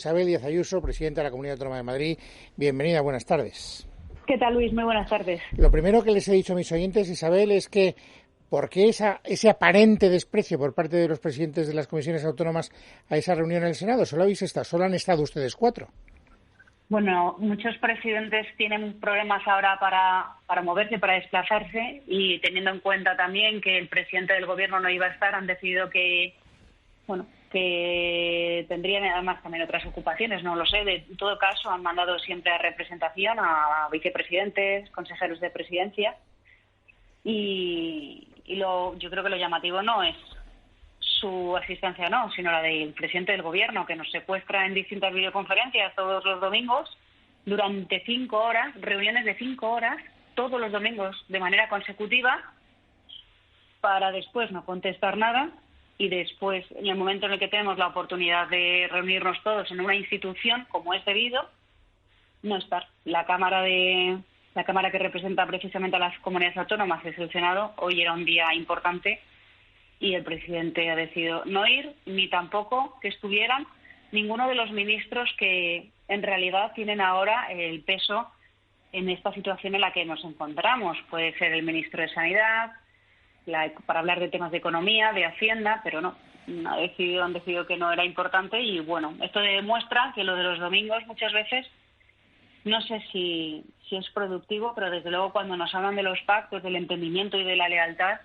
Isabel Díaz Ayuso, presidenta de la Comunidad Autónoma de Madrid. Bienvenida, buenas tardes. ¿Qué tal, Luis? Muy buenas tardes. Lo primero que les he dicho a mis oyentes, Isabel, es que ¿por qué ese aparente desprecio por parte de los presidentes de las comisiones autónomas a esa reunión en el Senado? Solo han estado ustedes 4. Bueno, muchos presidentes tienen problemas ahora para moverse, para desplazarse, y teniendo en cuenta también que el presidente del gobierno no iba a estar, han decidido que tendrían además también otras ocupaciones, no lo sé. De todo caso, han mandado siempre a representación a vicepresidentes, consejeros de presidencia, y yo creo que lo llamativo no es su asistencia, sino la del presidente del gobierno, que nos secuestra en distintas videoconferencias todos los domingos durante 5 horas, reuniones de 5 horas, todos los domingos de manera consecutiva, para después no contestar nada, y después, en el momento en el que tenemos la oportunidad de reunirnos todos en una institución como es debido, no estar. La Cámara que representa precisamente a las comunidades autónomas es el Senado. Hoy era un día importante y el presidente ha decidido no ir, ni tampoco que estuvieran ninguno de los ministros que en realidad tienen ahora el peso en esta situación en la que nos encontramos. Puede ser el ministro de Sanidad, para hablar de temas de economía, de Hacienda, pero no, han decidido que no era importante. Y bueno, esto demuestra que lo de los domingos muchas veces, no sé si es productivo, pero desde luego cuando nos hablan de los pactos, del entendimiento y de la lealtad,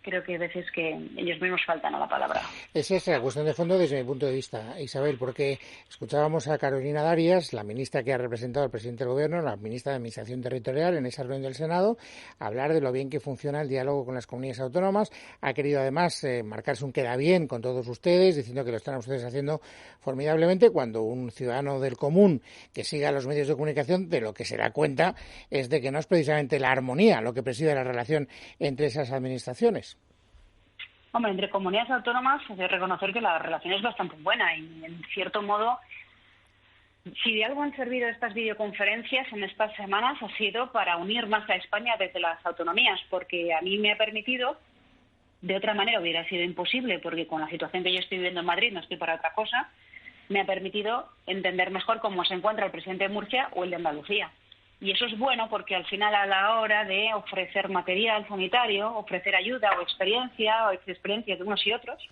creo que hay veces que ellos mismos faltan a la palabra. Esa es la cuestión de fondo desde mi punto de vista, Isabel, porque escuchábamos a Carolina Darias, la ministra que ha representado al presidente del Gobierno, la ministra de Administración Territorial en esa reunión del Senado, hablar de lo bien que funciona el diálogo con las comunidades autónomas. Ha querido además marcarse un queda bien con todos ustedes, diciendo que lo están ustedes haciendo formidablemente, cuando un ciudadano del común que siga los medios de comunicación de lo que se da cuenta es de que no es precisamente la armonía lo que preside la relación entre esas administraciones. Hombre, entre comunidades autónomas hay que reconocer que la relación es bastante buena y, en cierto modo, si de algo han servido estas videoconferencias en estas semanas ha sido para unir más a España desde las autonomías, porque a mí me ha permitido, de otra manera hubiera sido imposible, porque con la situación que yo estoy viviendo en Madrid no estoy para otra cosa, me ha permitido entender mejor cómo se encuentra el presidente de Murcia o el de Andalucía. Y eso es bueno porque al final, a la hora de ofrecer material sanitario, ofrecer ayuda o experiencias de unos y otros,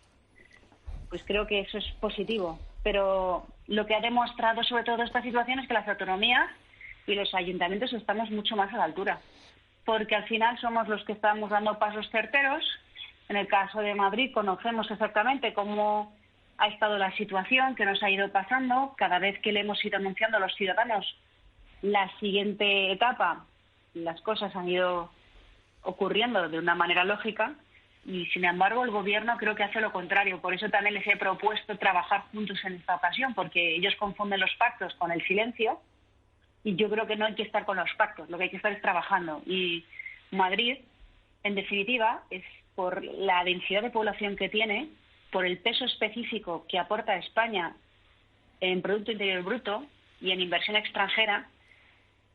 pues creo que eso es positivo. Pero lo que ha demostrado sobre todo esta situación es que las autonomías y los ayuntamientos estamos mucho más a la altura. Porque al final somos los que estamos dando pasos certeros. En el caso de Madrid conocemos exactamente cómo ha estado la situación, que nos ha ido pasando. Cada vez que le hemos ido anunciando a los ciudadanos la siguiente etapa, las cosas han ido ocurriendo de una manera lógica y, sin embargo, el Gobierno creo que hace lo contrario. Por eso también les he propuesto trabajar juntos en esta ocasión, porque ellos confunden los pactos con el silencio y yo creo que no hay que estar con los pactos, lo que hay que estar es trabajando. Y Madrid, en definitiva, es por la densidad de población que tiene, por el peso específico que aporta a España en Producto Interior Bruto y en inversión extranjera,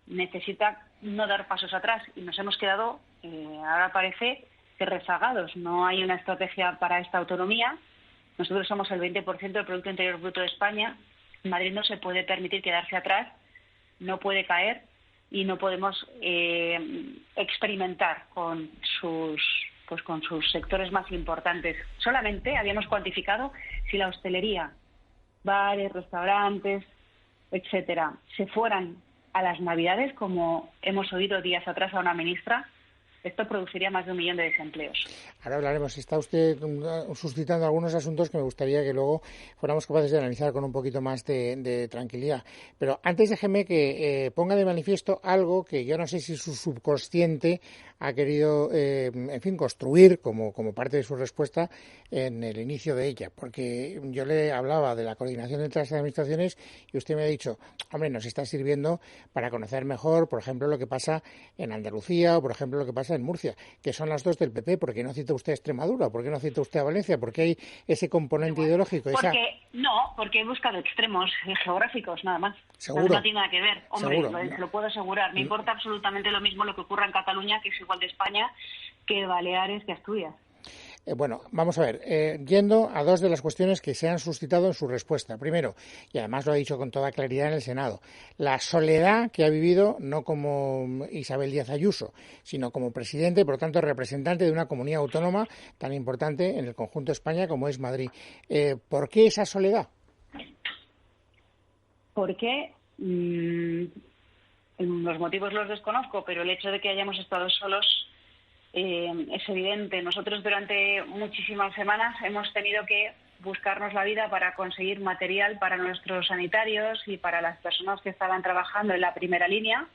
necesita no dar pasos atrás y nos hemos quedado, ahora parece que rezagados. No hay una estrategia para esta autonomía. Nosotros somos el 20% del Producto Interior Bruto de España. Madrid no se puede permitir quedarse atrás, no puede caer y no podemos experimentar con sus sectores más importantes. Solamente habíamos cuantificado si la hostelería, bares, restaurantes, etcétera, se fueran a las Navidades, como hemos oído días atrás a una ministra, esto produciría más de 1 millón de desempleos. Ahora hablaremos. Está usted suscitando algunos asuntos que me gustaría que luego fuéramos capaces de analizar con un poquito más de tranquilidad. Pero antes déjeme que ponga de manifiesto algo que yo no sé si su subconsciente ha querido, construir como parte de su respuesta en el inicio de ella. Porque yo le hablaba de la coordinación entre las administraciones y usted me ha dicho, hombre, nos está sirviendo para conocer mejor, por ejemplo, lo que pasa en Andalucía o, por ejemplo, lo que pasa en Murcia, que son las dos del PP. ¿Por qué no cita usted a Extremadura? ¿Por qué no cita usted a Valencia? ¿Por qué hay ese componente ideológico? Porque he buscado extremos geográficos, nada más. ¿Seguro? No tiene nada que ver. Hombre, ¿Seguro? lo puedo asegurar. Me importa absolutamente lo mismo lo que ocurra en Cataluña, que es igual de España, que Baleares, que Asturias. Bueno, vamos a ver, yendo a dos de las cuestiones que se han suscitado en su respuesta. Primero, y además lo ha dicho con toda claridad en el Senado, la soledad que ha vivido no como Isabel Díaz Ayuso, sino como presidente, por lo tanto representante de una comunidad autónoma tan importante en el conjunto de España como es Madrid. ¿Por qué esa soledad? Porque los motivos los desconozco, pero el hecho de que hayamos estado solos es evidente. Nosotros durante muchísimas semanas hemos tenido que buscarnos la vida para conseguir material para nuestros sanitarios y para las personas que estaban trabajando en la primera línea.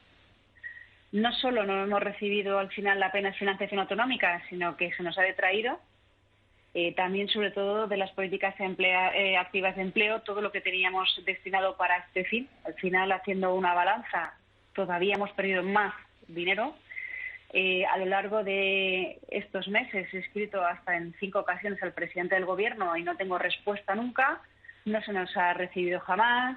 No solo no hemos recibido al final la pena de financiación autonómica, sino que se nos ha detraído. También, sobre todo, de las políticas activas de empleo, todo lo que teníamos destinado para este fin. Al final, haciendo una balanza, todavía hemos perdido más dinero. A lo largo de estos meses he escrito hasta en 5 ocasiones al presidente del Gobierno y no tengo respuesta nunca. No se nos ha recibido jamás.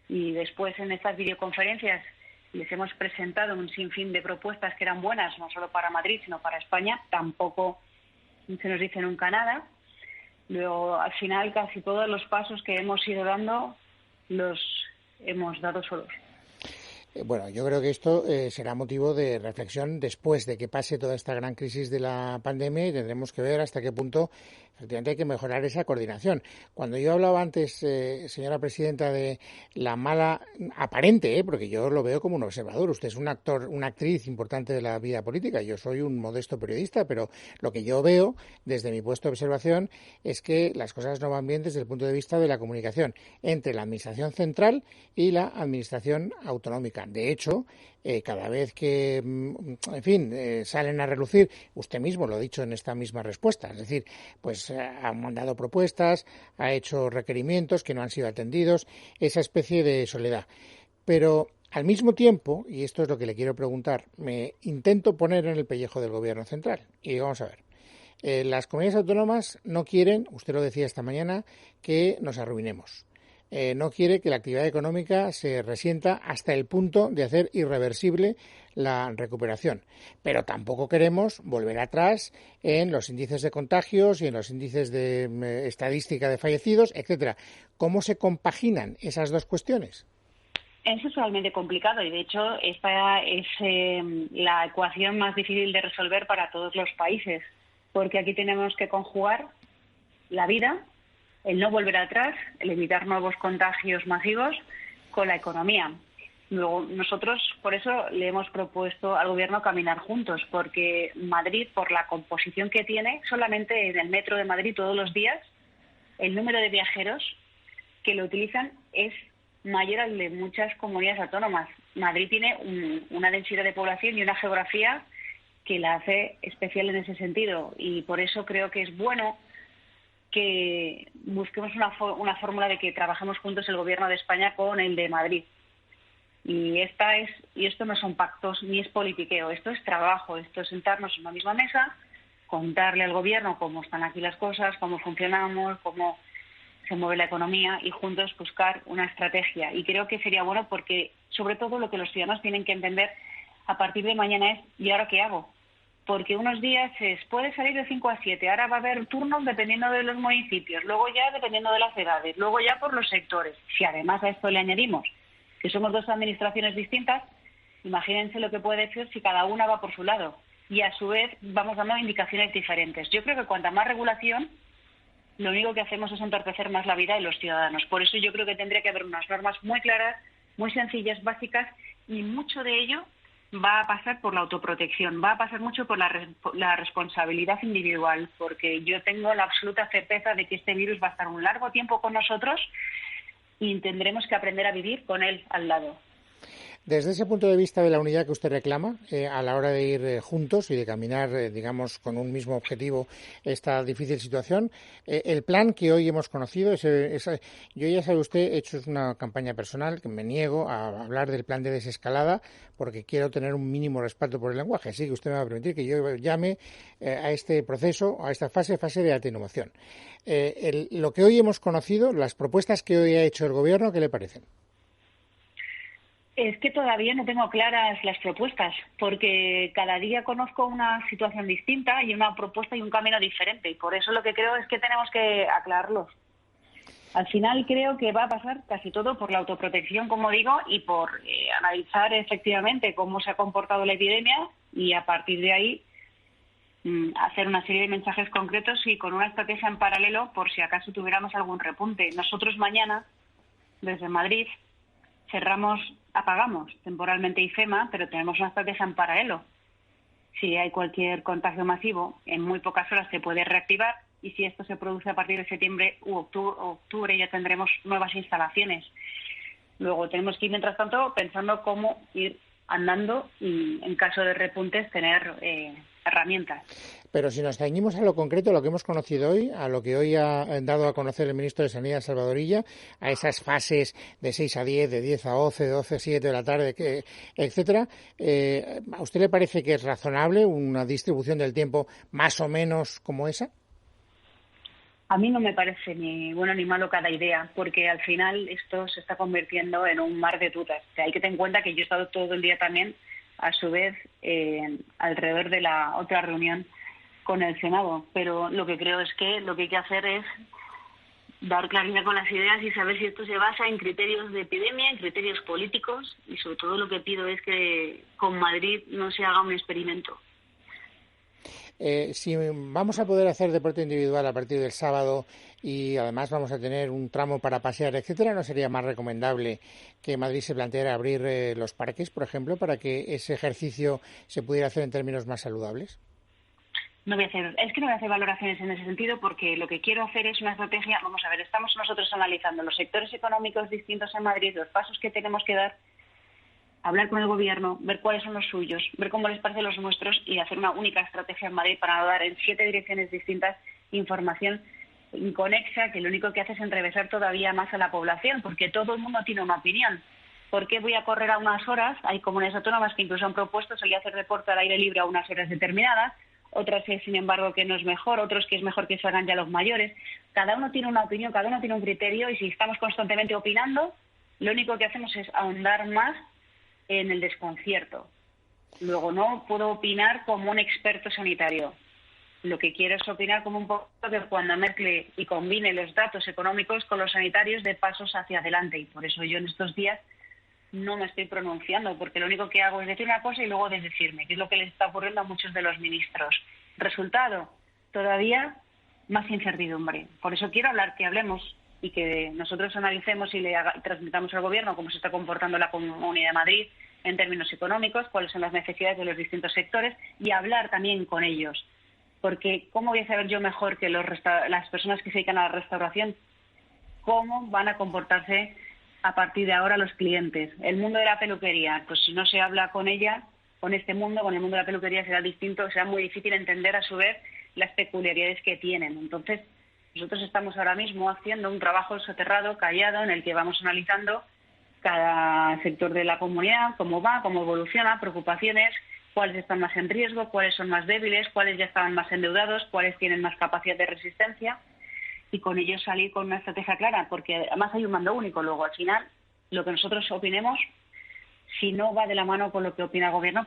Y después, en estas videoconferencias, les hemos presentado un sinfín de propuestas que eran buenas, no solo para Madrid, sino para España. Tampoco se nos dice nunca nada. Luego, al final, casi todos los pasos que hemos ido dando los hemos dado solos. Bueno, yo creo que esto será motivo de reflexión después de que pase toda esta gran crisis de la pandemia y tendremos que ver hasta qué punto efectivamente hay que mejorar esa coordinación. Cuando yo hablaba antes, señora presidenta, de la mala aparente, porque yo lo veo como un observador, usted es un actor, una actriz importante de la vida política, yo soy un modesto periodista, pero lo que yo veo desde mi puesto de observación es que las cosas no van bien desde el punto de vista de la comunicación entre la administración central y la administración autonómica. De hecho, cada vez que, en fin, salen a relucir, usted mismo lo ha dicho en esta misma respuesta, es decir, pues ha mandado propuestas, ha hecho requerimientos que no han sido atendidos, esa especie de soledad. Pero al mismo tiempo, y esto es lo que le quiero preguntar, me intento poner en el pellejo del Gobierno central. Y vamos a ver, las comunidades autónomas no quieren, usted lo decía esta mañana, que nos arruinemos. No quiere que la actividad económica se resienta hasta el punto de hacer irreversible la recuperación. Pero tampoco queremos volver atrás en los índices de contagios y en los índices de estadística de fallecidos, etcétera. ¿Cómo se compaginan esas dos cuestiones? Eso es realmente complicado y, de hecho, esta es la ecuación más difícil de resolver para todos los países, porque aquí tenemos que conjugar la vida, el no volver atrás, el evitar nuevos contagios masivos con la economía. Luego, nosotros, por eso, le hemos propuesto al Gobierno caminar juntos, porque Madrid, por la composición que tiene, solamente en el metro de Madrid todos los días, el número de viajeros que lo utilizan es mayor al de muchas comunidades autónomas. Madrid tiene una densidad de población y una geografía que la hace especial en ese sentido, y por eso creo que es bueno que busquemos una fórmula de que trabajemos juntos el Gobierno de España con el de Madrid. Y esto no son pactos ni es politiqueo, esto es trabajo, esto es sentarnos en una misma mesa, contarle al Gobierno cómo están aquí las cosas, cómo funcionamos, cómo se mueve la economía y juntos buscar una estrategia. Y creo que sería bueno porque, sobre todo, lo que los ciudadanos tienen que entender a partir de mañana es ¿y ahora qué hago? Porque unos días puede salir de 5 a 7, ahora va a haber turnos dependiendo de los municipios, luego ya dependiendo de las edades, luego ya por los sectores. Si además a esto le añadimos que somos dos administraciones distintas, imagínense lo que puede ser si cada una va por su lado y a su vez vamos dando indicaciones diferentes. Yo creo que cuanta más regulación, lo único que hacemos es entorpecer más la vida de los ciudadanos. Por eso yo creo que tendría que haber unas normas muy claras, muy sencillas, básicas, y mucho de ello va a pasar por la autoprotección, va a pasar mucho por la responsabilidad individual, porque yo tengo la absoluta certeza de que este virus va a estar un largo tiempo con nosotros y tendremos que aprender a vivir con él al lado. Desde ese punto de vista de la unidad que usted reclama, a la hora de ir juntos y de caminar, digamos, con un mismo objetivo esta difícil situación, el plan que hoy hemos conocido, yo ya sabe usted, he hecho una campaña personal que me niego a hablar del plan de desescalada porque quiero tener un mínimo respaldo por el lenguaje. Así que usted me va a permitir que yo llame a este proceso, a esta fase de atenuación. Lo que hoy hemos conocido, las propuestas que hoy ha hecho el Gobierno, ¿qué le parecen? Es que todavía no tengo claras las propuestas, porque cada día conozco una situación distinta y una propuesta y un camino diferente. Y por eso lo que creo es que tenemos que aclararlos. Al final creo que va a pasar casi todo por la autoprotección, como digo, y por analizar efectivamente cómo se ha comportado la epidemia y a partir de ahí hacer una serie de mensajes concretos y con una estrategia en paralelo por si acaso tuviéramos algún repunte. Nosotros mañana, desde Madrid, apagamos temporalmente IFEMA, pero tenemos una estrategia en paralelo. Si hay cualquier contagio masivo, en muy pocas horas se puede reactivar y si esto se produce a partir de septiembre u octubre ya tendremos nuevas instalaciones. Luego tenemos que ir, mientras tanto, pensando cómo ir andando y, en caso de repuntes, tener herramientas. Pero si nos ceñimos a lo concreto, lo que hemos conocido hoy, a lo que hoy ha dado a conocer el ministro de Sanidad, Salvador Illa, a esas fases de 6 a 10, de 10 a 12, de 12 a 7 de la tarde, etcétera, ¿a usted le parece que es razonable una distribución del tiempo más o menos como esa? A mí no me parece ni bueno ni malo cada idea, porque al final esto se está convirtiendo en un mar de dudas. O sea, hay que tener en cuenta que yo he estado todo el día también, a su vez, alrededor de la otra reunión con el Senado. Pero lo que creo es que lo que hay que hacer es dar claridad con las ideas y saber si esto se basa en criterios de epidemia, en criterios políticos, y sobre todo lo que pido es que con Madrid no se haga un experimento. Si vamos a poder hacer deporte individual a partir del sábado y además vamos a tener un tramo para pasear, etcétera, ¿no sería más recomendable que Madrid se planteara abrir los parques, por ejemplo, para que ese ejercicio se pudiera hacer en términos más saludables? No voy a hacer valoraciones en ese sentido porque lo que quiero hacer es una estrategia. Vamos a ver, estamos nosotros analizando los sectores económicos distintos en Madrid, los pasos que tenemos que dar, hablar con el gobierno, ver cuáles son los suyos, ver cómo les parecen los nuestros y hacer una única estrategia en Madrid para dar en 7 direcciones distintas información inconexa que lo único que hace es enrevesar todavía más a la población, porque todo el mundo tiene una opinión. ¿Por qué voy a correr a unas horas? Hay comunidades autónomas que incluso han propuesto salir a hacer deporte al aire libre a unas horas determinadas, otras que, sin embargo, que no es mejor, otros que es mejor que salgan ya los mayores. Cada uno tiene una opinión, cada uno tiene un criterio y si estamos constantemente opinando, lo único que hacemos es ahondar más en el desconcierto. Luego no puedo opinar como un experto sanitario. Lo que quiero es opinar como un poco que cuando mezcle y combine los datos económicos con los sanitarios de pasos hacia adelante. Y por eso yo en estos días no me estoy pronunciando, porque lo único que hago es decir una cosa y luego desdecirme, que es lo que les está ocurriendo a muchos de los ministros. Resultado, todavía más incertidumbre. Por eso quiero hablar, que hablemos y que nosotros analicemos y transmitamos al Gobierno cómo se está comportando la Comunidad de Madrid en términos económicos, cuáles son las necesidades de los distintos sectores y hablar también con ellos. Porque ¿cómo voy a saber yo mejor que las personas que se dedican a la restauración cómo van a comportarse a partir de ahora los clientes? El mundo de la peluquería, pues si no se habla con ella, con el mundo de la peluquería será distinto, será muy difícil entender a su vez las peculiaridades que tienen. Entonces, nosotros estamos ahora mismo haciendo un trabajo soterrado, callado, en el que vamos analizando cada sector de la comunidad, cómo va, cómo evoluciona, preocupaciones, cuáles están más en riesgo, cuáles son más débiles, cuáles ya estaban más endeudados, cuáles tienen más capacidad de resistencia y con ellos salir con una estrategia clara, porque además hay un mando único. Luego, al final, lo que nosotros opinemos, si no va de la mano con lo que opina el Gobierno,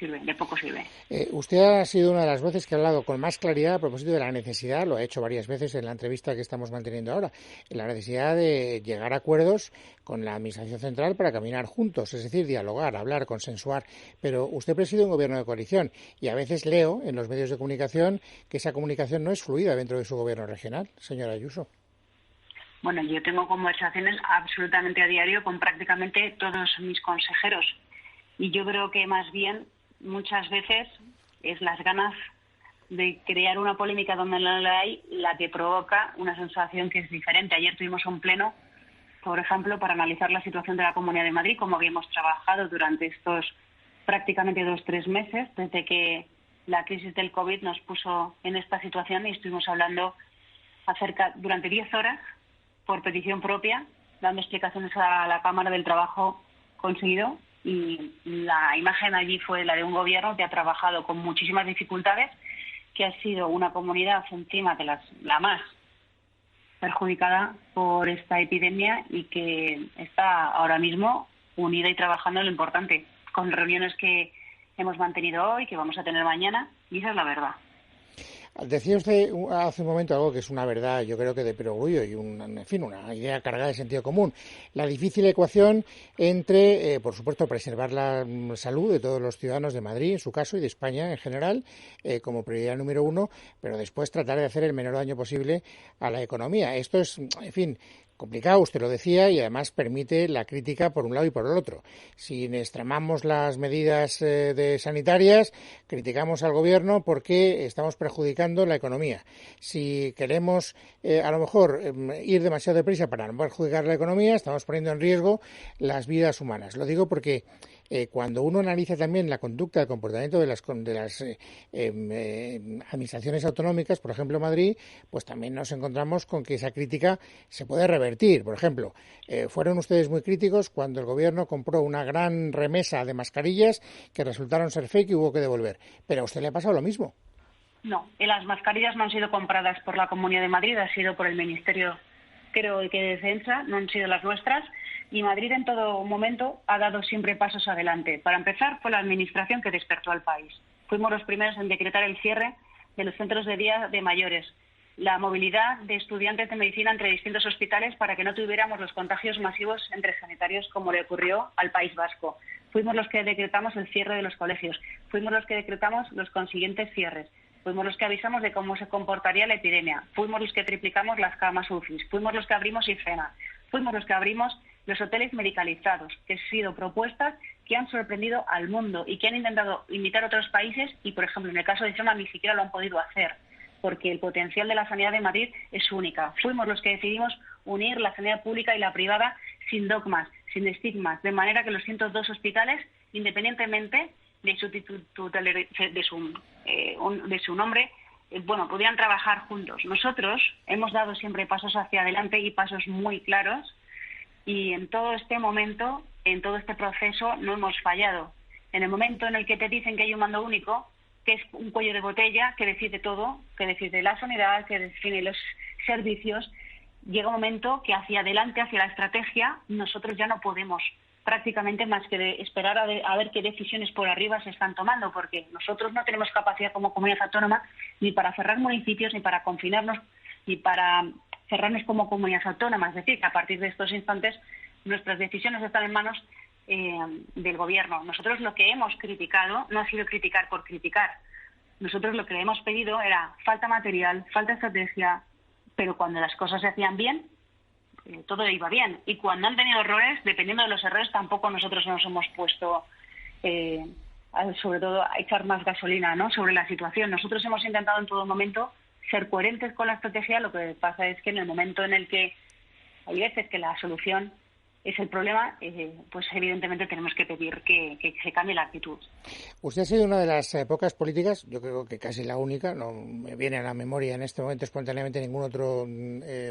de poco sirve. Usted ha sido una de las voces que ha hablado con más claridad a propósito de la necesidad, lo ha hecho varias veces en la entrevista que estamos manteniendo ahora, la necesidad de llegar a acuerdos con la Administración Central para caminar juntos, es decir, dialogar, hablar, consensuar. Pero usted preside un gobierno de coalición y a veces leo en los medios de comunicación que esa comunicación no es fluida dentro de su gobierno regional, señora Ayuso. Bueno, yo tengo conversaciones absolutamente a diario con prácticamente todos mis consejeros y yo creo que más bien muchas veces es las ganas de crear una polémica donde no la hay la que provoca una sensación que es diferente. Ayer tuvimos un pleno, por ejemplo, para analizar la situación de la Comunidad de Madrid, como habíamos trabajado durante estos prácticamente 2-3 meses, desde que la crisis del COVID nos puso en esta situación y estuvimos hablando durante 10 horas por petición propia, dando explicaciones a la Cámara del trabajo conseguido. Y la imagen allí fue la de un gobierno que ha trabajado con muchísimas dificultades, que ha sido una comunidad encima de la más perjudicada por esta epidemia y que está ahora mismo unida y trabajando en lo importante, con reuniones que hemos mantenido hoy, que vamos a tener mañana, y esa es la verdad. Decía usted hace un momento algo que es una verdad, yo creo que de perogrullo y en fin, una idea cargada de sentido común. La difícil ecuación entre, por supuesto, preservar la salud de todos los ciudadanos de Madrid, en su caso, y de España en general, como prioridad número uno, pero después tratar de hacer el menor daño posible a la economía. Esto es, en fin, complicado, usted lo decía, y además permite la crítica por un lado y por el otro. Si extremamos las medidas sanitarias, criticamos al gobierno porque estamos perjudicando la economía. Si queremos, a lo mejor, ir demasiado deprisa para no perjudicar la economía, estamos poniendo en riesgo las vidas humanas. Lo digo porque cuando uno analiza también la conducta, el comportamiento de las administraciones autonómicas, por ejemplo Madrid, pues también nos encontramos con que esa crítica se puede revertir. Por ejemplo, fueron ustedes muy críticos cuando el gobierno compró una gran remesa de mascarillas que resultaron ser fake y hubo que devolver. Pero a usted le ha pasado lo mismo. No, las mascarillas no han sido compradas por la Comunidad de Madrid, ha sido por el Ministerio, creo que de Defensa, no han sido las nuestras. Y Madrid en todo momento ha dado siempre pasos adelante. Para empezar, fue la Administración que despertó al país. Fuimos los primeros en decretar el cierre de los centros de día de mayores, la movilidad de estudiantes de medicina entre distintos hospitales para que no tuviéramos los contagios masivos entre sanitarios como le ocurrió al País Vasco. Fuimos los que decretamos el cierre de los colegios, fuimos los que decretamos los consiguientes cierres. Fuimos los que avisamos de cómo se comportaría la epidemia. Fuimos los que triplicamos las camas UCI. Fuimos los que abrimos IFEMA. Fuimos los que abrimos los hoteles medicalizados, que han sido propuestas que han sorprendido al mundo y que han intentado imitar otros países y, por ejemplo, en el caso de IFEMA ni siquiera lo han podido hacer, porque el potencial de la sanidad de Madrid es única. Fuimos los que decidimos unir la sanidad pública y la privada sin dogmas, sin estigmas, de manera que los 102 hospitales, independientemente de su nombre, podían trabajar juntos. Nosotros hemos dado siempre pasos hacia adelante y pasos muy claros, y en todo este momento, en todo este proceso, no hemos fallado. En el momento en el que te dicen que hay un mando único, que es un cuello de botella, que decide todo, que decide la sanidad, que define los servicios, llega un momento que hacia adelante, hacia la estrategia, nosotros ya no podemos prácticamente más que esperar a ver qué decisiones por arriba se están tomando, porque nosotros no tenemos capacidad como comunidad autónoma ni para cerrar municipios, ni para confinarnos, ni para cerrarnos como comunidad autónoma. Es decir, que a partir de estos instantes nuestras decisiones están en manos del gobierno. Nosotros lo que hemos criticado no ha sido criticar por criticar. Nosotros lo que le hemos pedido era falta material, falta estrategia, pero cuando las cosas se hacían bien, todo iba bien. Y cuando han tenido errores, dependiendo de los errores, tampoco nosotros nos hemos puesto, sobre todo, a echar más gasolina, ¿no?, sobre la situación. Nosotros hemos intentado en todo momento ser coherentes con la estrategia. Lo que pasa es que en el momento en el que hay veces que la solución es el problema, pues evidentemente tenemos que pedir que se cambie la actitud. Usted ha sido una de las pocas políticas, yo creo que casi la única, no me viene a la memoria en este momento espontáneamente ningún otro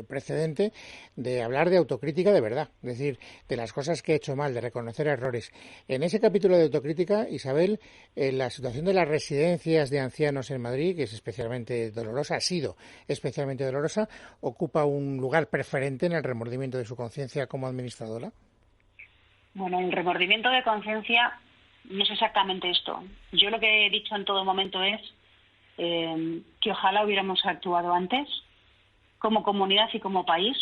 precedente, de hablar de autocrítica de verdad, es decir, de las cosas que he hecho mal, de reconocer errores. En ese capítulo de autocrítica, Isabel, la situación de las residencias de ancianos en Madrid, que es especialmente dolorosa, ha sido especialmente dolorosa, ocupa un lugar preferente en el remordimiento de su conciencia como administradora. Bueno, el remordimiento de conciencia no es exactamente esto. Yo lo que he dicho en todo momento es que ojalá hubiéramos actuado antes, como comunidad y como país,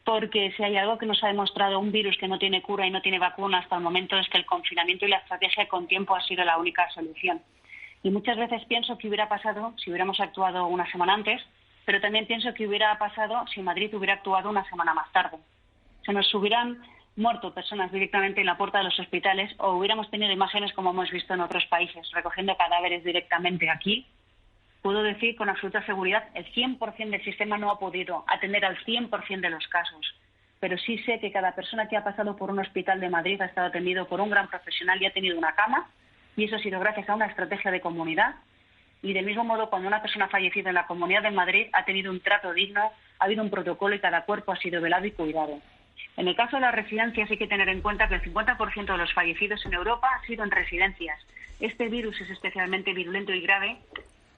porque si hay algo que nos ha demostrado un virus que no tiene cura y no tiene vacuna hasta el momento, es que el confinamiento y la estrategia con tiempo ha sido la única solución. Y muchas veces pienso que hubiera pasado si hubiéramos actuado una semana antes, pero también pienso que hubiera pasado si Madrid hubiera actuado una semana más tarde. Se nos hubieran muerto personas directamente en la puerta de los hospitales, o hubiéramos tenido imágenes como hemos visto en otros países, recogiendo cadáveres directamente aquí. Puedo decir con absoluta seguridad, el 100% del sistema no ha podido atender al 100% de los casos, pero sí sé que cada persona que ha pasado por un hospital de Madrid ha estado atendido por un gran profesional y ha tenido una cama, y eso ha sido gracias a una estrategia de comunidad. Y del mismo modo, cuando una persona ha fallecido en la Comunidad de Madrid, ha tenido un trato digno, ha habido un protocolo y cada cuerpo ha sido velado y cuidado. En el caso de las residencias hay que tener en cuenta que el 50% de los fallecidos en Europa han sido en residencias. Este virus es especialmente virulento y grave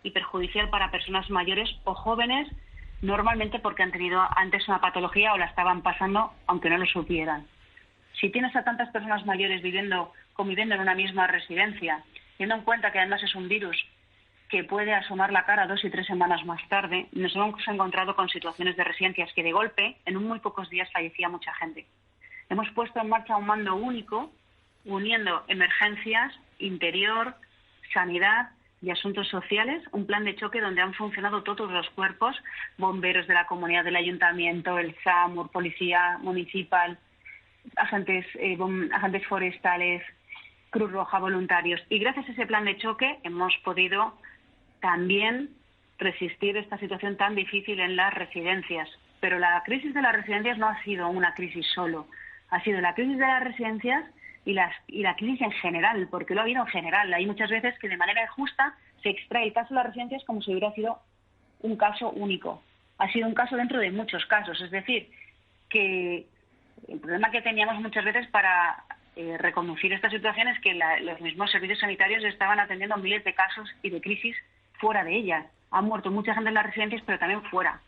y perjudicial para personas mayores o jóvenes, normalmente porque han tenido antes una patología o la estaban pasando aunque no lo supieran. Si tienes a tantas personas mayores conviviendo en una misma residencia, teniendo en cuenta que además es un virus que puede asomar la cara 2 y 3 semanas más tarde, nos hemos encontrado con situaciones de residencias que de golpe, en muy pocos días, fallecía mucha gente. Hemos puesto en marcha un mando único, uniendo emergencias, interior, sanidad y asuntos sociales, un plan de choque donde han funcionado todos los cuerpos, bomberos de la comunidad, del ayuntamiento, el SAMUR, policía municipal, agentes forestales, Cruz Roja, voluntarios. Y gracias a ese plan de choque hemos podido también resistir esta situación tan difícil en las residencias. Pero la crisis de las residencias no ha sido una crisis solo, ha sido la crisis de las residencias y la crisis en general, porque lo ha habido en general. Hay muchas veces que de manera injusta se extrae el caso de las residencias como si hubiera sido un caso único. Ha sido un caso dentro de muchos casos. Es decir, que el problema que teníamos muchas veces para reconducir esta situación es que los mismos servicios sanitarios estaban atendiendo miles de casos y de crisis fuera de ellas. Ha muerto mucha gente en las residencias, pero también fuera.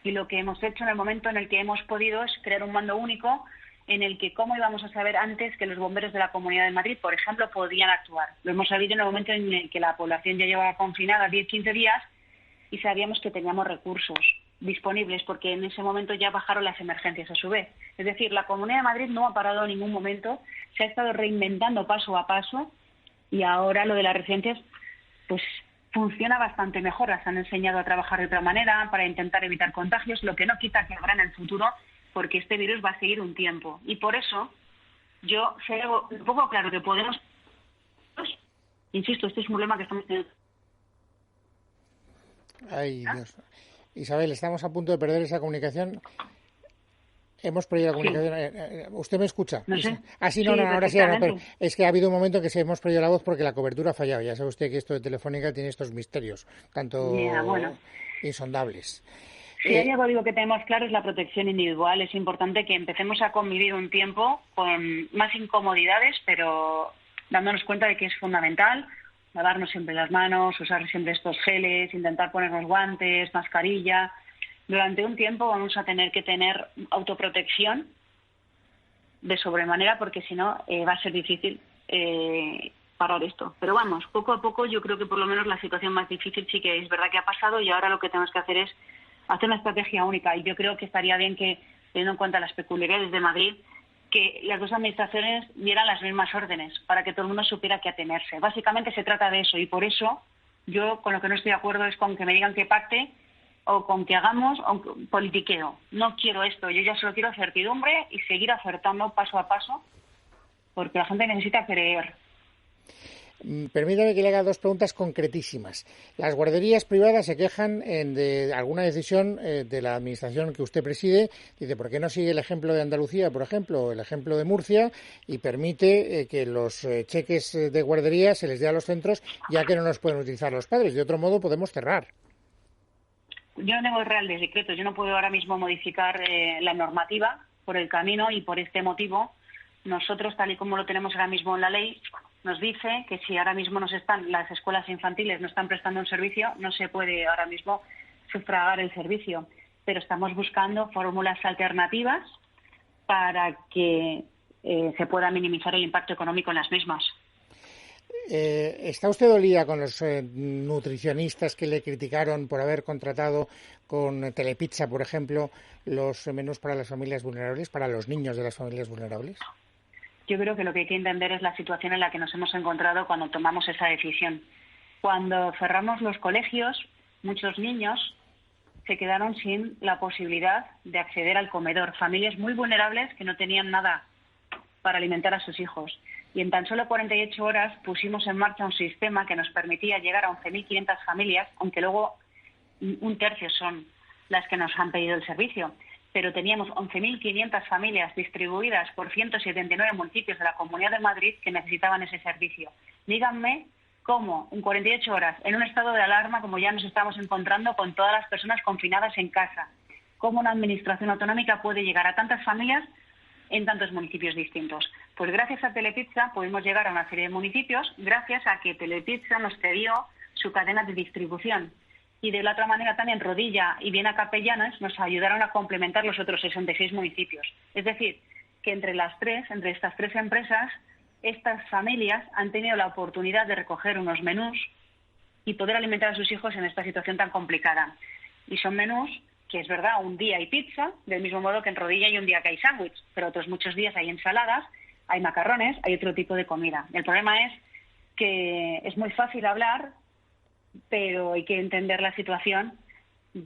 Y lo que hemos hecho en el momento en el que hemos podido es crear un mando único en el que cómo íbamos a saber antes que los bomberos de la Comunidad de Madrid, por ejemplo, podían actuar. Lo hemos sabido en el momento en el que la población ya llevaba confinada 10-15 días y sabíamos que teníamos recursos disponibles porque en ese momento ya bajaron las emergencias a su vez. Es decir, la Comunidad de Madrid no ha parado en ningún momento, se ha estado reinventando paso a paso y ahora lo de las residencias pues funciona bastante mejor. Las han enseñado a trabajar de otra manera para intentar evitar contagios, lo que no quita que habrá en el futuro porque este virus va a seguir un tiempo. Y por eso yo sé un poco claro que podemos... Insisto, este es un problema que estamos teniendo. Ay, Dios. Isabel, estamos a punto de perder esa comunicación. Hemos perdido la comunicación. ¿Usted me escucha? No sé. Sí, no, ahora sí. No, pero es que ha habido un momento que hemos perdido la voz porque la cobertura ha fallado. Ya sabe usted que esto de Telefónica tiene estos misterios, tanto insondables. Si hay algo digo que tenemos claro es la protección individual. Es importante que empecemos a convivir un tiempo con más incomodidades, pero dándonos cuenta de que es fundamental lavarnos siempre las manos, usar siempre estos geles, intentar ponernos guantes, mascarilla. Durante un tiempo vamos a tener que tener autoprotección de sobremanera porque si no va a ser difícil parar esto. Pero vamos, poco a poco yo creo que por lo menos la situación más difícil sí que es verdad que ha pasado y ahora lo que tenemos que hacer es hacer una estrategia única. Y yo creo que estaría bien que, teniendo en cuenta las peculiaridades de Madrid, que las dos administraciones dieran las mismas órdenes para que todo el mundo supiera qué atenerse. Básicamente se trata de eso y por eso yo con lo que no estoy de acuerdo es con que me digan qué parte o con que hagamos politiqueo. No quiero esto, yo ya solo quiero certidumbre y seguir acertando paso a paso porque la gente necesita creer. Permítame que le haga dos preguntas concretísimas. Las guarderías privadas se quejan de alguna decisión de la administración que usted preside. Dice, ¿por qué no sigue el ejemplo de Andalucía, por ejemplo, o el ejemplo de Murcia y permite que los cheques de guardería se les dé a los centros ya que no los pueden utilizar los padres? De otro modo podemos cerrar. Yo no tengo el Real de Decreto. Yo no puedo ahora mismo modificar la normativa por el camino y por este motivo nosotros, tal y como lo tenemos ahora mismo en la ley, nos dice que si ahora mismo las escuelas infantiles no están prestando un servicio, no se puede ahora mismo sufragar el servicio. Pero estamos buscando fórmulas alternativas para que se pueda minimizar el impacto económico en las mismas. ¿Está usted dolida con los nutricionistas que le criticaron por haber contratado con Telepizza, por ejemplo, los menús para las familias vulnerables, para los niños de las familias vulnerables? Yo creo que lo que hay que entender es la situación en la que nos hemos encontrado cuando tomamos esa decisión. Cuando cerramos los colegios, muchos niños se quedaron sin la posibilidad de acceder al comedor. Familias muy vulnerables que no tenían nada para alimentar a sus hijos. Y en tan solo 48 horas pusimos en marcha un sistema que nos permitía llegar a 11.500 familias, aunque luego un tercio son las que nos han pedido el servicio. Pero teníamos 11.500 familias distribuidas por 179 municipios de la Comunidad de Madrid que necesitaban ese servicio. Díganme cómo en 48 horas, en un estado de alarma como ya nos estamos encontrando con todas las personas confinadas en casa, cómo una administración autonómica puede llegar a tantas familias en tantos municipios distintos. Pues gracias a Telepizza pudimos llegar a una serie de municipios gracias a que Telepizza nos cedió su cadena de distribución. Y de la otra manera también Rodilla y Viena Capellanes nos ayudaron a complementar los otros 66 municipios. Es decir, que entre estas tres empresas, estas familias han tenido la oportunidad de recoger unos menús y poder alimentar a sus hijos en esta situación tan complicada. Y son menús que, es verdad, un día hay pizza, del mismo modo que en Rodilla hay un día que hay sándwich, pero otros muchos días hay ensaladas, hay macarrones, hay otro tipo de comida. El problema es que es muy fácil hablar, pero hay que entender la situación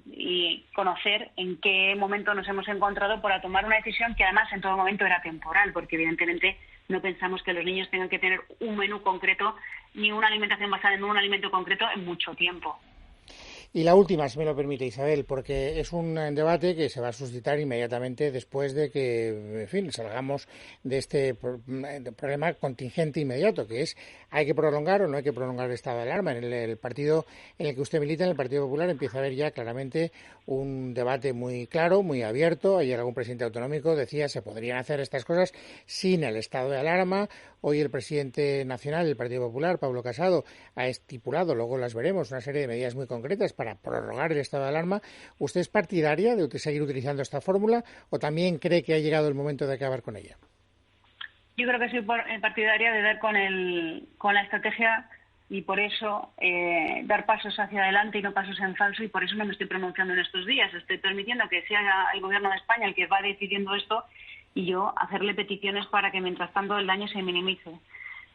y conocer en qué momento nos hemos encontrado para tomar una decisión que además en todo momento era temporal, porque evidentemente no pensamos que los niños tengan que tener un menú concreto ni una alimentación basada en un alimento concreto en mucho tiempo. Y la última, si me lo permite, Isabel, porque es un debate que se va a suscitar inmediatamente después de que, en fin, salgamos de este problema contingente inmediato, que es, ¿hay que prolongar o no hay que prolongar el estado de alarma? En el partido en el que usted milita, en el Partido Popular, empieza a haber ya claramente un debate muy claro, muy abierto. Ayer algún presidente autonómico decía se podrían hacer estas cosas sin el estado de alarma. Hoy el presidente nacional del Partido Popular, Pablo Casado, ha estipulado, luego las veremos, una serie de medidas muy concretas para prorrogar el estado de alarma. ¿Usted es partidaria de seguir utilizando esta fórmula o también cree que ha llegado el momento de acabar con ella? Yo creo que soy partidaria de dar con la estrategia y por eso dar pasos hacia adelante y no pasos en falso, y por eso no me estoy pronunciando en estos días. Estoy permitiendo que sea el Gobierno de España el que va decidiendo esto y yo hacerle peticiones para que mientras tanto el daño se minimice.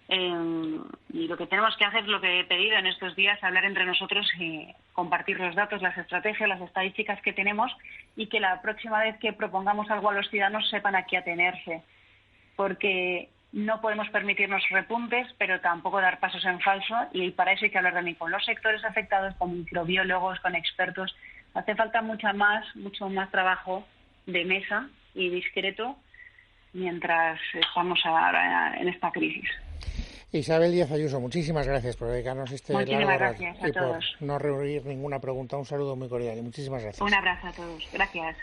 Y lo que tenemos que hacer es lo que he pedido en estos días, hablar entre nosotros y compartir los datos, las estrategias, las estadísticas que tenemos, y que la próxima vez que propongamos algo a los ciudadanos sepan a qué atenerse, porque no podemos permitirnos repuntes, pero tampoco dar pasos en falso, y para eso hay que hablar también con los sectores afectados, con microbiólogos, con expertos. Hace falta mucho más trabajo de mesa y discreto mientras estamos ahora en esta crisis. Isabel Díaz Ayuso, muchísimas gracias por dedicarnos largo rato y por no reunir ninguna pregunta. Un saludo muy cordial y muchísimas gracias. Un abrazo a todos. Gracias.